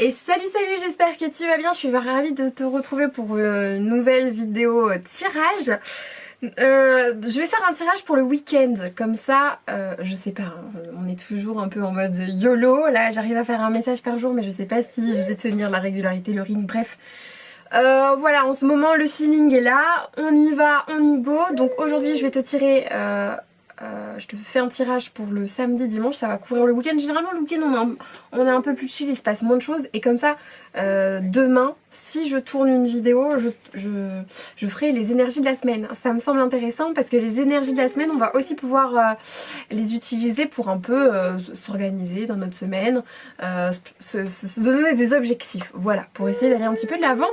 Et salut, j'espère que tu vas bien. Je suis ravie de te retrouver pour une nouvelle vidéo tirage. Je vais faire un tirage pour le week-end, comme ça, je sais pas, hein, on est toujours un peu en mode YOLO. Là j'arrive à faire un message par jour mais je sais pas si je vais tenir la régularité, le rythme, bref. Voilà, en ce moment le feeling est là, on y va, on y go. Donc aujourd'hui je vais te tirer... je te fais un tirage pour le samedi, dimanche, ça va couvrir le week-end. Généralement le week-end on est un peu plus chill, il se passe moins de choses. Et comme ça, demain, si je tourne une vidéo, je ferai les énergies de la semaine. Ça me semble intéressant parce que les énergies de la semaine, on va aussi pouvoir les utiliser pour un peu s'organiser dans notre semaine, se donner des objectifs. Voilà, pour essayer d'aller un petit peu de l'avant.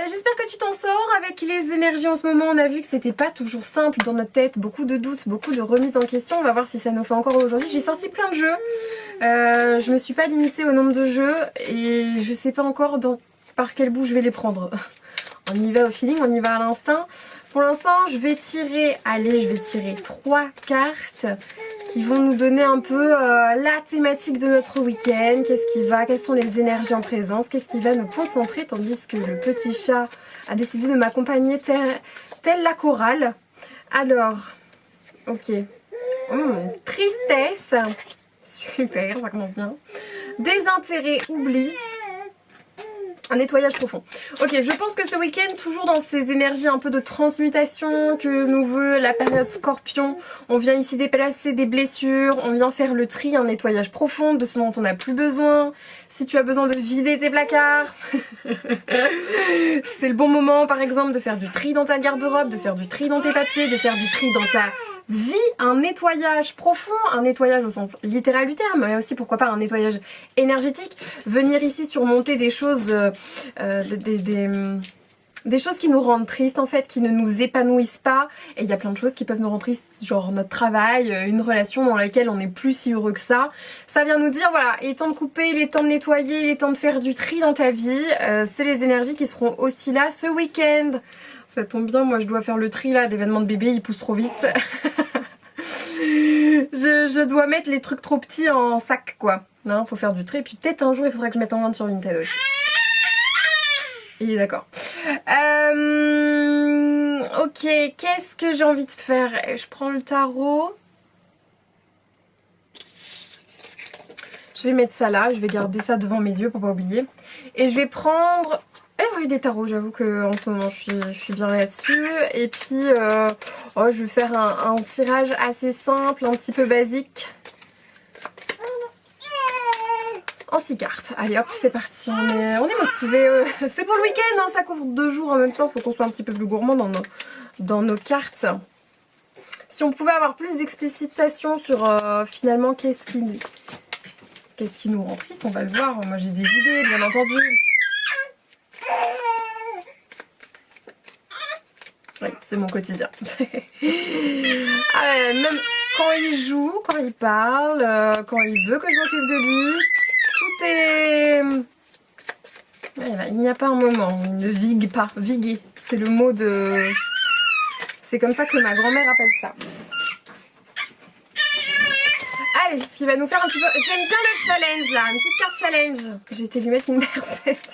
J'espère que tu t'en sors avec les énergies en ce moment. On a vu que c'était pas toujours simple dans notre tête, beaucoup de doutes, beaucoup de remises en question. On va voir si ça nous fait encore aujourd'hui. J'ai sorti plein de jeux, je me suis pas limitée au nombre de jeux et je sais pas encore par quel bout je vais les prendre. On y va au feeling, on y va à l'instinct. Pour l'instant je vais tirer, je vais tirer 3 cartes qui vont nous donner un peu la thématique de notre week-end. Qu'est-ce qui va, quelles sont les énergies en présence, qu'est-ce qui va nous concentrer, tandis que le petit chat a décidé de m'accompagner tel la chorale. Alors, ok. Tristesse. Super, ça commence bien. Désintérêt, oubli. Un nettoyage profond. Ok, je pense que ce week-end, toujours dans ces énergies un peu de transmutation que nous veut la période Scorpion, on vient ici déplacer des blessures, on vient faire le tri, un nettoyage profond de ce dont on n'a plus besoin. Si tu as besoin de vider tes placards, c'est le bon moment par exemple de faire du tri dans ta garde-robe, de faire du tri dans tes papiers, de faire du tri dans ta vie, un nettoyage profond, un nettoyage au sens littéral du terme, mais aussi pourquoi pas un nettoyage énergétique. Venir ici surmonter des choses, des choses qui nous rendent tristes en fait, qui ne nous épanouissent pas. Et il y a plein de choses qui peuvent nous rendre tristes, genre notre travail, une relation dans laquelle on n'est plus si heureux que ça. Ça vient nous dire voilà, il est temps de couper, il est temps de nettoyer, il est temps de faire du tri dans ta vie. C'est les énergies qui seront aussi là ce week-end. Ça tombe bien, moi je dois faire le tri là d'événements de bébé, ils poussent trop vite. je dois mettre les trucs trop petits en sac quoi. Non, faut faire du tri, puis peut-être un jour il faudra que je mette en vente sur Vinted aussi. Il est d'accord. Ok, qu'est-ce que j'ai envie de faire? Je prends le tarot. Je vais mettre ça là, je vais garder ça devant mes yeux pour pas oublier. Et je vais prendre... Every des tarots, j'avoue qu'en ce moment je suis bien là-dessus. Et puis je vais faire un tirage assez simple, un petit peu basique. En 6 cartes. Allez hop, c'est parti, on est motivé. C'est pour le week-end, hein, ça couvre 2 jours en même temps, faut qu'on soit un petit peu plus gourmand dans nos cartes. Si on pouvait avoir plus d'explicitation sur finalement qu'est-ce qui nous rend triste, on va le voir. Moi j'ai des idées, bien entendu. Oui, c'est mon quotidien. Même quand il joue, quand il parle, quand il veut que je m'occupe de lui, tout est... Voilà, il n'y a pas un moment où il ne vigue pas. Viguer, c'est le mot de... C'est comme ça que ma grand-mère appelle ça. Allez, ce qui va nous faire un petit peu... J'aime bien le challenge là, une petite carte challenge. J'ai été lui mettre une bercette.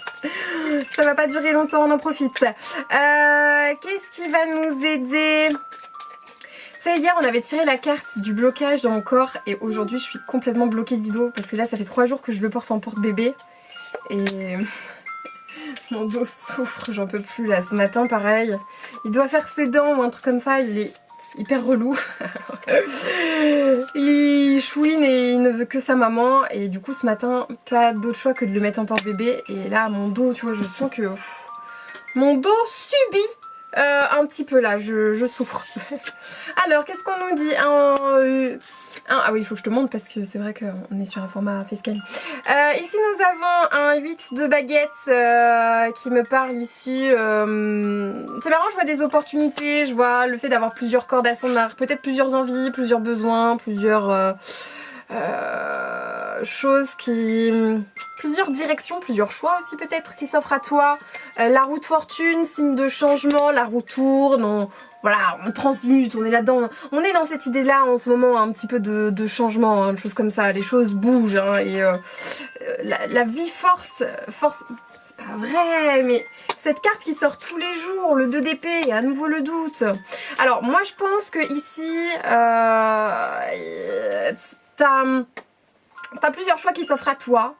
Ça va pas durer longtemps, on en profite. Qu'est-ce qui va nous aider? C'est hier, on avait tiré la carte du blocage dans mon corps et aujourd'hui je suis complètement bloquée du dos parce que là ça fait 3 jours que je le porte en porte-bébé et mon dos souffre, j'en peux plus là. Ce matin pareil, il doit faire ses dents ou un truc comme ça, il est hyper relou. Il chouine et il ne veut que sa maman et du coup ce matin pas d'autre choix que de le mettre en porte-bébé et là mon dos, tu vois, je sens que mon dos subit un petit peu là, je souffre. Alors qu'est-ce qu'on nous dit? Ah oui, il faut que je te montre parce que c'est vrai qu'on est sur un format facecam. Ici nous avons un 8 de baguettes qui me parle ici. C'est marrant, je vois des opportunités, je vois le fait d'avoir plusieurs cordes à son arc, peut-être plusieurs envies, plusieurs besoins, plusieurs choses qui... Plusieurs directions, plusieurs choix aussi peut-être qui s'offrent à toi. La roue de fortune, signe de changement, la roue tourne, voilà, on transmute, on est là-dedans, on est dans cette idée-là en ce moment, un petit peu de changement, hein, de choses comme ça, les choses bougent, hein, et la vie force, c'est pas vrai, mais cette carte qui sort tous les jours, le 2 d'épée, et à nouveau le doute. Alors moi je pense que ici, t'as plusieurs choix qui s'offrent à toi.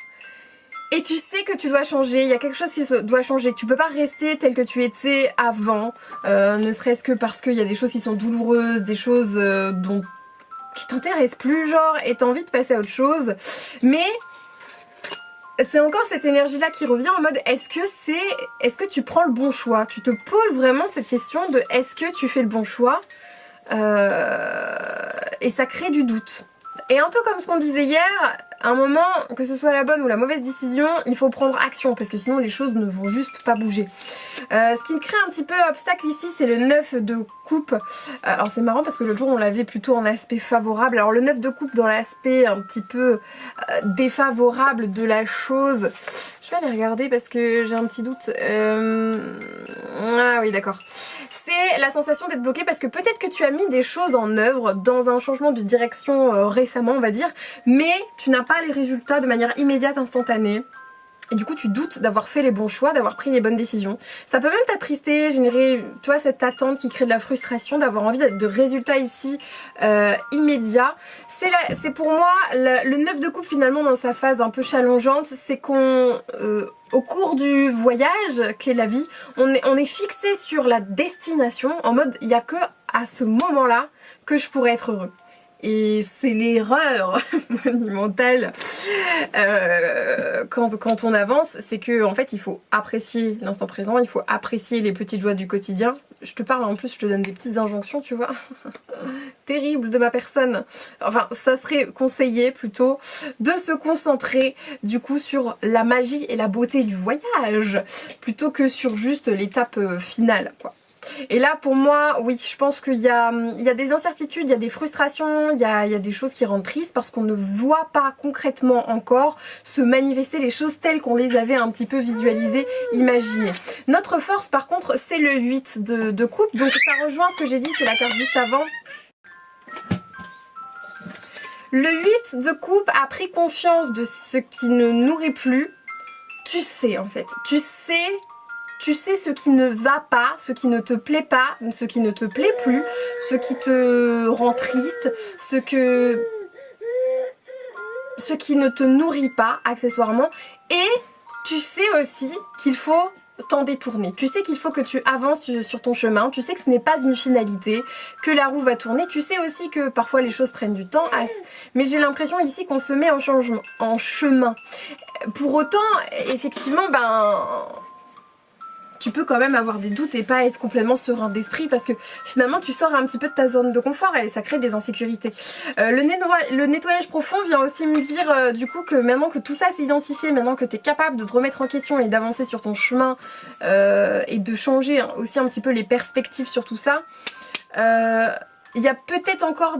Et tu sais que tu dois changer, il y a quelque chose qui doit changer, tu peux pas rester tel que tu étais avant, ne serait-ce que parce qu'il y a des choses qui sont douloureuses, des choses qui t'intéressent plus genre, et t'as envie de passer à autre chose. Mais c'est encore cette énergie-là qui revient en mode est-ce que tu prends le bon choix? Tu te poses vraiment cette question de est-ce que tu fais le bon choix? Et ça crée du doute. Et un peu comme ce qu'on disait hier, à un moment, que ce soit la bonne ou la mauvaise décision, il faut prendre action parce que sinon les choses ne vont juste pas bouger. Ce qui me crée un petit peu obstacle ici, c'est le 9 de coupe. Alors c'est marrant parce que l'autre jour on l'avait plutôt en aspect favorable. Alors le 9 de coupe dans l'aspect un petit peu défavorable de la chose. Je vais aller regarder parce que j'ai un petit doute. Ah oui d'accord. C'est la sensation d'être bloqué parce que peut-être que tu as mis des choses en œuvre dans un changement de direction récemment on va dire, mais tu n'as pas les résultats de manière immédiate, instantanée. Et du coup tu doutes d'avoir fait les bons choix, d'avoir pris les bonnes décisions. Ça peut même t'attrister, générer tu vois, cette attente qui crée de la frustration, d'avoir envie de résultats ici immédiats. C'est pour moi le 9 de coupe finalement dans sa phase un peu challengeante, c'est qu'on au cours du voyage qu'est la vie, on est fixé sur la destination en mode il n'y a que à ce moment là que je pourrais être heureux. Et c'est l'erreur monumentale quand on avance, c'est que en fait il faut apprécier l'instant présent, il faut apprécier les petites joies du quotidien. Je te parle en plus, je te donne des petites injonctions, tu vois. Terrible de ma personne. Enfin, ça serait conseillé plutôt de se concentrer du coup sur la magie et la beauté du voyage plutôt que sur juste l'étape finale, quoi. Et là pour moi oui je pense qu'il y a des incertitudes, il y a des frustrations, il y a des choses qui rendent tristes parce qu'on ne voit pas concrètement encore se manifester les choses telles qu'on les avait un petit peu visualisées, imaginées. Notre force par contre c'est le 8 de coupe, donc ça rejoint ce que j'ai dit, c'est la carte juste avant. Le 8 de coupe a pris conscience de ce qui ne nourrit plus. Tu sais en fait, tu sais ce qui ne va pas, ce qui ne te plaît pas, ce qui ne te plaît plus, ce qui te rend triste, ce qui ne te nourrit pas accessoirement. Et tu sais aussi qu'il faut t'en détourner. Tu sais qu'il faut que tu avances sur ton chemin, tu sais que ce n'est pas une finalité, que la roue va tourner. Tu sais aussi que parfois les choses prennent du temps, mais j'ai l'impression ici qu'on se met en chemin. Pour autant, effectivement, tu peux quand même avoir des doutes et pas être complètement serein d'esprit parce que finalement tu sors un petit peu de ta zone de confort et ça crée des insécurités. Le nettoyage profond vient aussi me dire du coup que maintenant que tout ça s'est identifié, maintenant que tu es capable de te remettre en question et d'avancer sur ton chemin et de changer aussi un petit peu les perspectives sur tout ça, il y a peut-être encore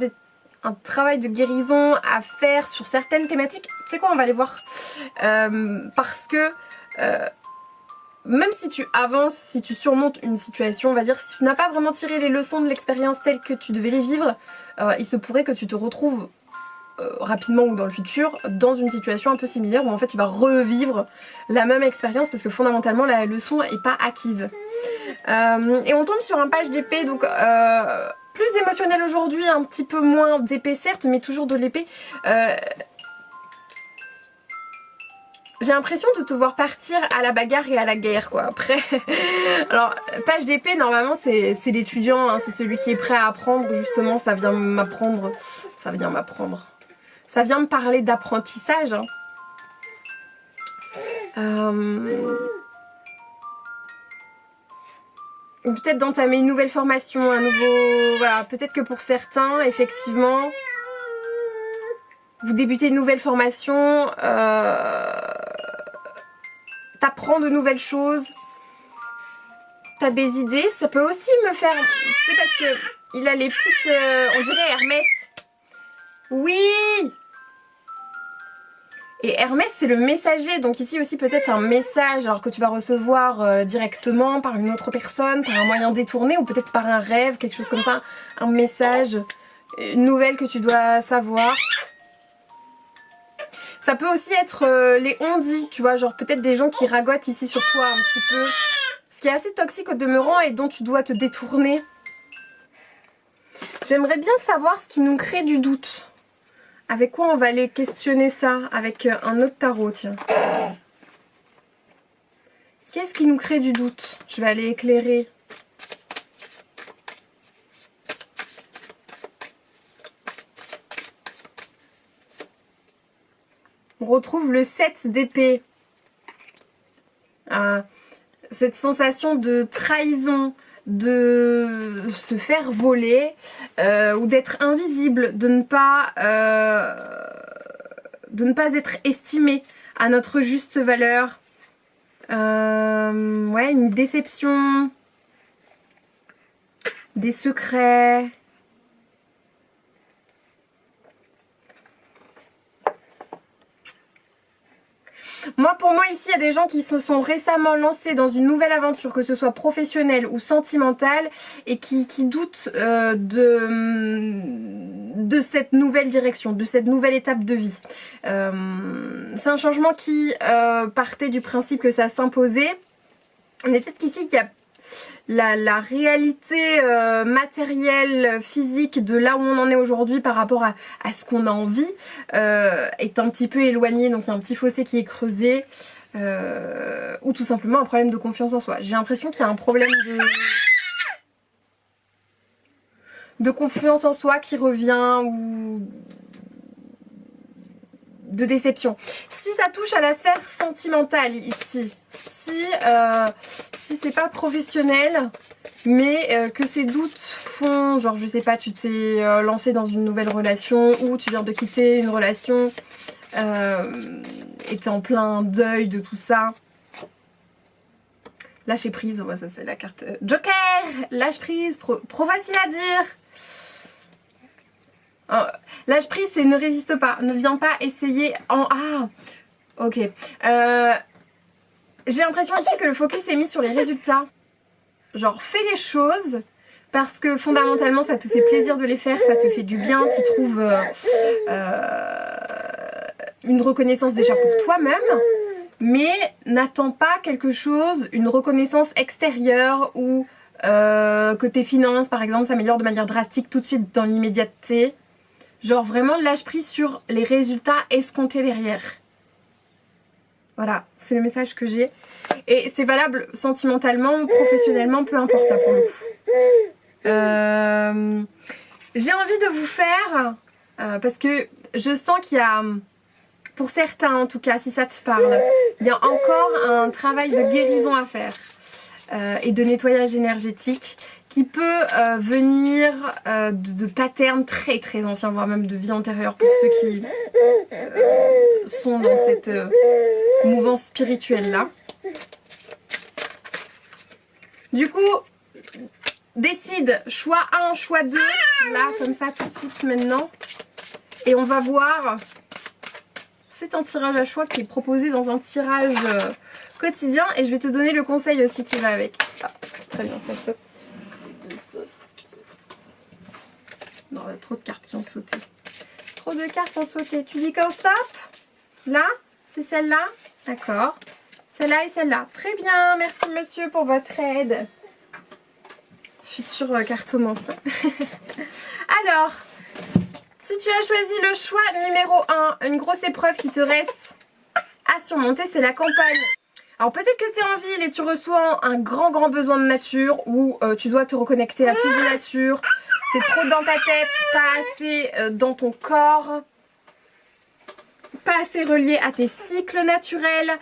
un travail de guérison à faire sur certaines thématiques. Tu sais quoi, on va aller voir parce que même si tu avances, si tu surmontes une situation, on va dire, si tu n'as pas vraiment tiré les leçons de l'expérience telles que tu devais les vivre, il se pourrait que tu te retrouves rapidement ou dans le futur dans une situation un peu similaire où en fait tu vas revivre la même expérience parce que fondamentalement la leçon n'est pas acquise. Et on tombe sur un page d'épée, donc plus émotionnel aujourd'hui, un petit peu moins d'épée certes, mais toujours de l'épée. J'ai l'impression de te voir partir à la bagarre et à la guerre quoi. Après, alors page d'épée normalement c'est l'étudiant, hein, c'est celui qui est prêt à apprendre justement, ça vient m'apprendre, ça vient me parler d'apprentissage. Hein. Peut-être d'entamer une nouvelle formation, un nouveau, voilà, peut-être que pour certains effectivement vous débutez une nouvelle formation. T'apprends de nouvelles choses, t'as des idées, ça peut aussi me faire... C'est parce que il a les petites... on dirait Hermès. Oui. Et Hermès c'est le messager, donc ici aussi peut-être un message alors que tu vas recevoir directement par une autre personne, par un moyen détourné ou peut-être par un rêve, quelque chose comme ça, un message, une nouvelle que tu dois savoir. Ça peut aussi être les on-dit, tu vois, genre peut-être des gens qui ragotent ici sur toi un petit peu, ce qui est assez toxique au demeurant et dont tu dois te détourner. J'aimerais bien savoir ce qui nous crée du doute. Avec quoi on va aller questionner ça? Avec un autre tarot, tiens. Qu'est-ce qui nous crée du doute? Je vais aller éclairer. On retrouve le 7 d'épée. Cette sensation de trahison, de se faire voler ou d'être invisible, de ne pas être estimé à notre juste valeur. Ouais, une déception, des secrets. Pour moi ici, il y a des gens qui se sont récemment lancés dans une nouvelle aventure, que ce soit professionnelle ou sentimentale, et qui doutent de cette nouvelle direction, de cette nouvelle étape de vie. C'est un changement qui partait du principe que ça s'imposait. Mais peut-être qu'ici, il y a la réalité matérielle, physique de là où on en est aujourd'hui par rapport à ce qu'on a envie est un petit peu éloigné, donc il y a un petit fossé qui est creusé ou tout simplement un problème de confiance en soi. J'ai l'impression qu'il y a un problème de confiance en soi qui revient ou de déception. Si ça touche à la sphère sentimentale ici, si c'est pas professionnel, mais que ces doutes font, genre je sais pas, tu t'es lancé dans une nouvelle relation ou tu viens de quitter une relation et t'es en plein deuil de tout ça. Lâcher prise, ouais, ça c'est la carte Joker, lâche prise, trop facile à dire. Lâche prise, c'est ne résiste pas, ne viens pas essayer en... Ah, ok. J'ai l'impression ici que le focus est mis sur les résultats. Genre, fais les choses parce que fondamentalement, ça te fait plaisir de les faire, ça te fait du bien, tu trouves une reconnaissance déjà pour toi-même. Mais n'attends pas quelque chose, une reconnaissance extérieure ou que tes finances, par exemple, s'améliorent de manière drastique tout de suite dans l'immédiateté. Genre vraiment lâche prise sur les résultats escomptés derrière. Voilà, c'est le message que j'ai. Et c'est valable sentimentalement, professionnellement, peu importe là pour le coup. J'ai envie de vous faire, parce que je sens qu'il y a, pour certains en tout cas, si ça te parle, il y a encore un travail de guérison à faire et de nettoyage énergétique qui peut venir de patterns très très anciens, voire même de vie antérieure pour ceux qui sont dans cette mouvance spirituelle là. Du coup, décide choix 1, choix 2, là comme ça tout de suite maintenant. Et on va voir, c'est un tirage à choix qui est proposé dans un tirage quotidien et je vais te donner le conseil aussi qui va avec. Ah, très bien, ça saute. Non, il y a trop de cartes qui ont sauté. Trop de cartes ont sauté. Tu dis qu'un stop? Là? C'est celle-là? D'accord. Celle-là et celle-là. Très bien. Merci monsieur pour votre aide. Futur cartomancien. Alors, si tu as choisi le choix numéro 1, une grosse épreuve qui te reste à surmonter, c'est la campagne. Alors peut-être que tu es en ville et tu reçois un grand besoin de nature ou tu dois te reconnecter à plus de nature. T'es trop dans ta tête, pas assez dans ton corps, pas assez relié à tes cycles naturels,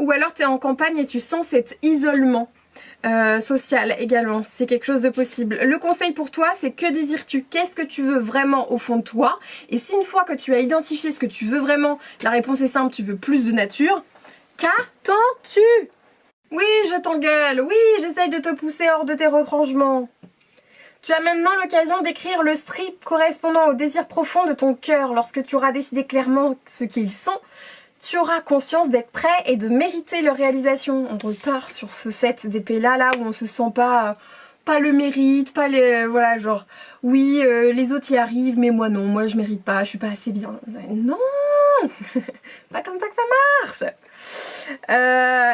ou alors t'es en campagne et tu sens cet isolement social également, c'est quelque chose de possible. Le conseil pour toi, c'est que désires-tu? Qu'est-ce que tu veux vraiment au fond de toi? Et si une fois que tu as identifié ce que tu veux vraiment, la réponse est simple, tu veux plus de nature, qu'attends-tu? Oui, je t'engueule, oui, j'essaye de te pousser hors de tes retranchements. Tu as maintenant l'occasion d'écrire le strip correspondant au désir profond de ton cœur. Lorsque tu auras décidé clairement ce qu'ils sont, tu auras conscience d'être prêt et de mériter leur réalisation. On repart sur ce set d'épées là où on se sent pas le mérite, pas les... Voilà, genre, oui, les autres y arrivent, mais moi non, moi je mérite pas, je suis pas assez bien. Non. Pas comme ça que ça marche.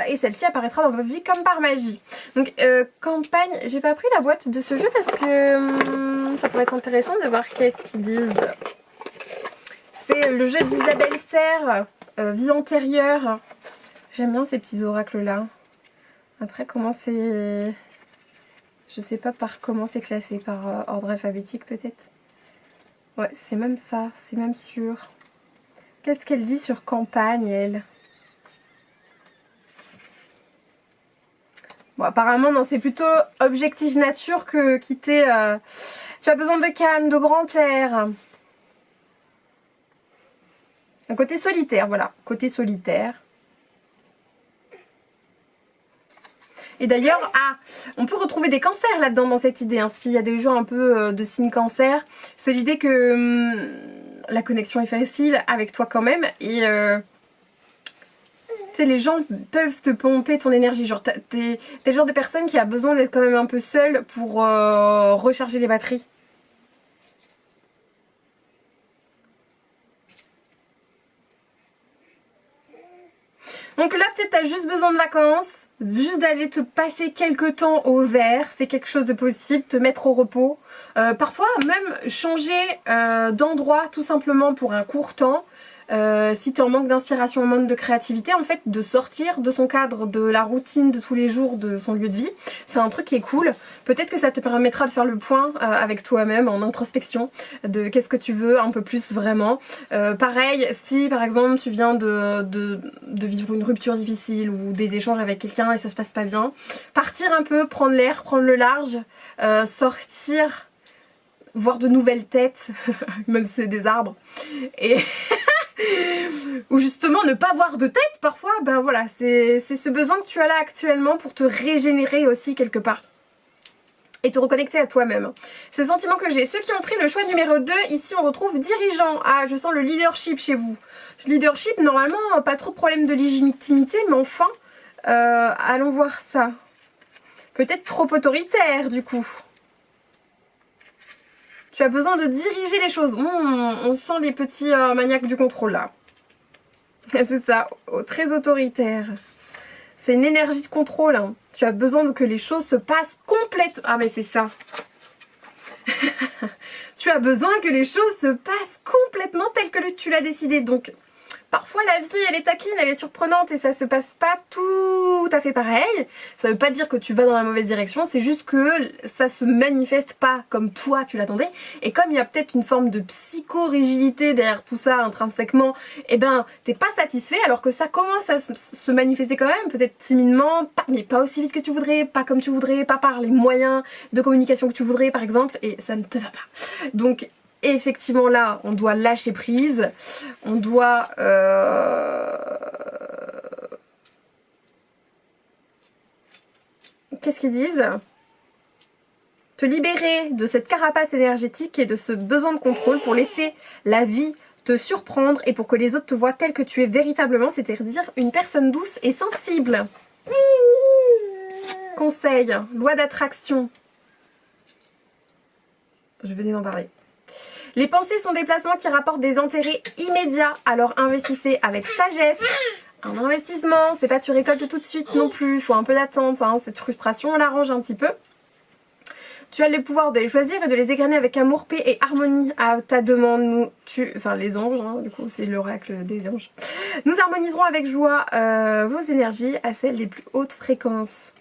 Et celle-ci apparaîtra dans vos vies comme par magie. Donc campagne, j'ai pas pris la boîte de ce jeu parce que ça pourrait être intéressant de voir qu'est-ce qu'ils disent. C'est le jeu d'Isabelle Serre, vie antérieure. J'aime bien ces petits oracles là. Après comment c'est... Je sais pas par comment c'est classé, par ordre alphabétique peut-être. Ouais, c'est même ça, c'est même sûr. Qu'est-ce qu'elle dit sur campagne, elle? Bon, apparemment, non, c'est plutôt objectif nature que quitter... Tu as besoin de calme, de grand air. Un côté solitaire, voilà. Côté solitaire. Et d'ailleurs, on peut retrouver des cancers là-dedans dans cette idée. Hein. S'il y a des gens un peu de signe cancer, c'est l'idée que la connexion est facile avec toi quand même. Et tu sais, les gens peuvent te pomper ton énergie. Genre, t'es le genre de personne qui a besoin d'être quand même un peu seule pour recharger les batteries. Donc là, peut-être t'as juste besoin de vacances, juste d'aller te passer quelques temps au vert, c'est quelque chose de possible, te mettre au repos. Parfois même changer d'endroit tout simplement pour un court temps. Si tu es en manque d'inspiration, en manque de créativité, en fait de sortir de son cadre, de la routine de tous les jours, de son lieu de vie, c'est un truc qui est cool. Peut-être que ça te permettra de faire le point avec toi-même en introspection de qu'est-ce que tu veux un peu plus vraiment. Pareil, si par exemple tu viens de vivre une rupture difficile ou des échanges avec quelqu'un et ça se passe pas bien, partir un peu, prendre l'air, prendre le large, sortir, voir de nouvelles têtes, même si c'est des arbres, et ou justement ne pas voir de tête parfois, ben voilà, c'est ce besoin que tu as là actuellement pour te régénérer aussi quelque part. Et te reconnecter à toi-même. C'est le sentiment que j'ai. Ceux qui ont pris le choix numéro 2, ici on retrouve dirigeant. Ah, je sens le leadership chez vous. Leadership, normalement, pas trop de problème de légitimité, mais enfin, allons voir ça. Peut-être trop autoritaire du coup. Tu as besoin de diriger les choses. On sent les petits maniaques du contrôle là. C'est ça, très autoritaire. C'est une énergie de contrôle. Hein. Tu as besoin que les choses se passent complètement. Ah mais c'est ça. Tu as besoin que les choses se passent complètement telles que tu l'as décidé. Donc parfois la vie elle est taquine, elle est surprenante et ça se passe pas tout à fait pareil. Ça veut pas dire que tu vas dans la mauvaise direction, c'est juste que ça se manifeste pas comme toi tu l'attendais. Et comme il y a peut-être une forme de psycho-rigidité derrière tout ça intrinsèquement, eh ben t'es pas satisfait alors que ça commence à se manifester quand même, peut-être timidement, mais pas aussi vite que tu voudrais, pas comme tu voudrais, pas par les moyens de communication que tu voudrais par exemple, et ça ne te va pas. Donc et effectivement là on doit lâcher prise, on doit qu'est-ce qu'ils disent? Te libérer de cette carapace énergétique et de ce besoin de contrôle pour laisser la vie te surprendre et pour que les autres te voient tel que tu es véritablement, c'est-à-dire une personne douce et sensible. Conseil, loi d'attraction. Je venais d'en parler. Les pensées sont des placements qui rapportent des intérêts immédiats, alors investissez avec sagesse. Un investissement, c'est pas tu récoltes tout de suite non plus, il faut un peu d'attente, hein. Cette frustration on l'arrange un petit peu. Tu as le pouvoir de les choisir et de les égrener avec amour, paix et harmonie à ta demande. Enfin les anges, hein, du coup c'est l'oracle des anges. Nous harmoniserons avec joie vos énergies à celles des plus hautes fréquences.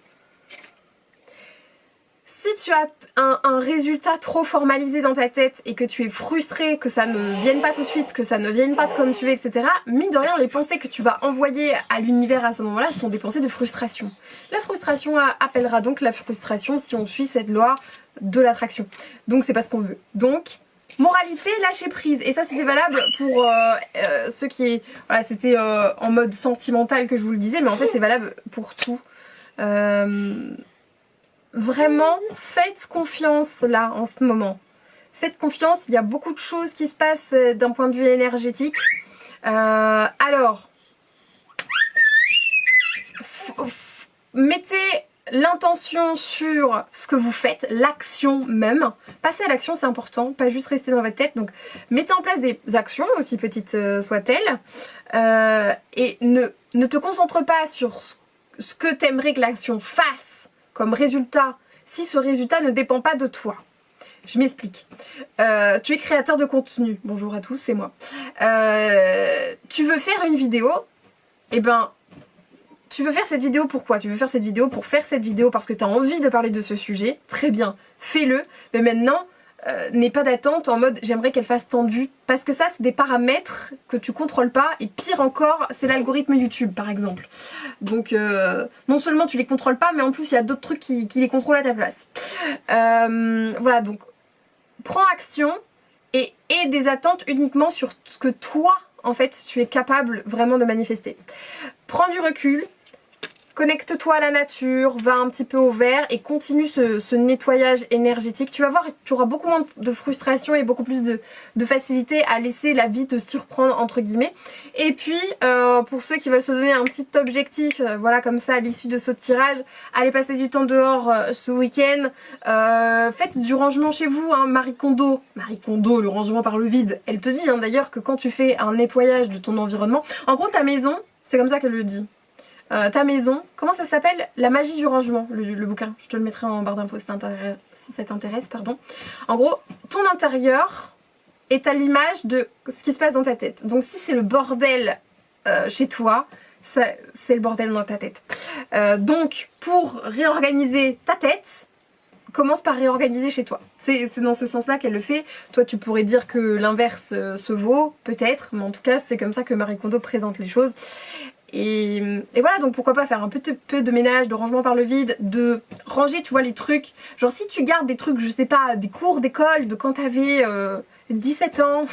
Si tu as un résultat trop formalisé dans ta tête et que tu es frustré, que ça ne vienne pas tout de suite, que ça ne vienne pas comme tu veux, etc. Mine de rien, les pensées que tu vas envoyer à l'univers à ce moment-là sont des pensées de frustration. La frustration appellera donc la frustration si on suit cette loi de l'attraction. Donc c'est pas ce qu'on veut. Donc moralité, lâcher prise. Et ça c'était valable pour ceux qui... Voilà, c'était en mode sentimental que je vous le disais, mais en fait c'est valable pour tout. vraiment, faites confiance là en ce moment. Faites confiance, il y a beaucoup de choses qui se passent d'un point de vue énergétique. Alors, mettez l'intention sur ce que vous faites, l'action même. Passez à l'action, c'est important, pas juste rester dans votre tête. Donc, mettez en place des actions, aussi petites soient-elles. Et ne te concentre pas sur ce que tu aimerais que l'action fasse comme résultat, si ce résultat ne dépend pas de toi. Je m'explique. Tu es créateur de contenu. Bonjour à tous, c'est moi. Tu veux faire une vidéo, eh ben, tu veux faire cette vidéo pourquoi? Tu veux faire cette vidéo pour faire cette vidéo parce que tu as envie de parler de ce sujet. Très bien, fais-le. Mais maintenant, n'aie pas d'attente en mode j'aimerais qu'elle fasse tant de vues. Parce que ça, c'est des paramètres que tu contrôles pas. Et pire encore, c'est l'algorithme YouTube, par exemple. Donc, non seulement tu les contrôles pas, mais en plus, il y a d'autres trucs qui les contrôlent à ta place. Voilà, donc, prends action et aie des attentes uniquement sur ce que toi, en fait, tu es capable vraiment de manifester. Prends du recul. Connecte-toi à la nature, va un petit peu au vert et continue ce nettoyage énergétique. Tu vas voir, tu auras beaucoup moins de frustration et beaucoup plus de facilité à laisser la vie te surprendre entre guillemets. Et puis, pour ceux qui veulent se donner un petit objectif, voilà comme ça à l'issue de ce tirage, allez passer du temps dehors ce week-end. Faites du rangement chez vous, hein, Marie Kondo, le rangement par le vide. Elle te dit hein, d'ailleurs que quand tu fais un nettoyage de ton environnement, en gros ta maison, c'est comme ça qu'elle le dit. Ta maison, comment ça s'appelle? La magie du rangement, le bouquin. Je te le mettrai en barre d'infos si ça t'intéresse, pardon. En gros, ton intérieur est à l'image de ce qui se passe dans ta tête. Donc si c'est le bordel chez toi, c'est le bordel dans ta tête. Donc pour réorganiser ta tête, commence par réorganiser chez toi. C'est dans ce sens-là qu'elle le fait. Toi, tu pourrais dire que l'inverse se vaut, peut-être, mais en tout cas, c'est comme ça que Marie Kondo présente les choses. Et voilà, donc pourquoi pas faire un petit peu de ménage, de rangement par le vide, de ranger, tu vois, les trucs. Genre si tu gardes des trucs, je sais pas, des cours d'école de quand t'avais 17 ans.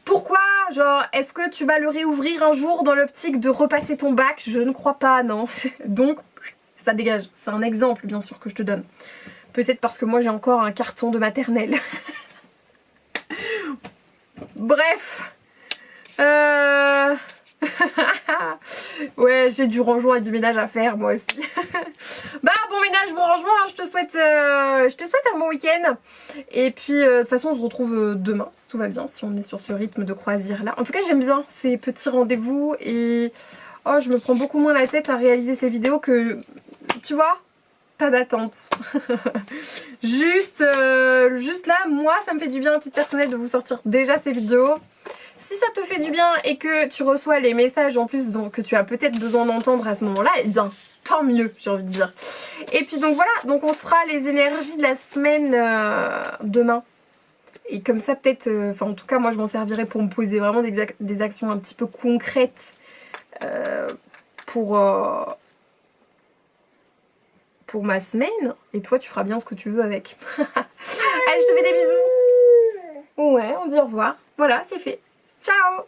Pourquoi? Genre, est-ce que tu vas le réouvrir un jour dans l'optique de repasser ton bac? Je ne crois pas, non. Donc, ça dégage. C'est un exemple, bien sûr, que je te donne. Peut-être parce que moi, j'ai encore un carton de maternelle. Bref. Ouais, j'ai du rangement et du ménage à faire moi aussi. Bah bon ménage, bon rangement, hein, je te souhaite un bon week-end. Et puis de toute façon on se retrouve demain si tout va bien, si on est sur ce rythme de croisière là. En tout cas j'aime bien ces petits rendez-vous et oh, je me prends beaucoup moins la tête à réaliser ces vidéos que, tu vois, pas d'attente. juste là, moi ça me fait du bien à titre personnel de vous sortir déjà ces vidéos. Si ça te fait du bien et que tu reçois les messages en plus donc, que tu as peut-être besoin d'entendre à ce moment-là, eh bien tant mieux, j'ai envie de dire. Et puis donc voilà, donc on se fera les énergies de la semaine demain. Et comme ça peut-être, enfin en tout cas moi je m'en servirai pour me poser vraiment des actions un petit peu concrètes pour ma semaine. Et toi tu feras bien ce que tu veux avec. Allez, je te fais des bisous. Ouais, on dit au revoir. Voilà, c'est fait. Ciao!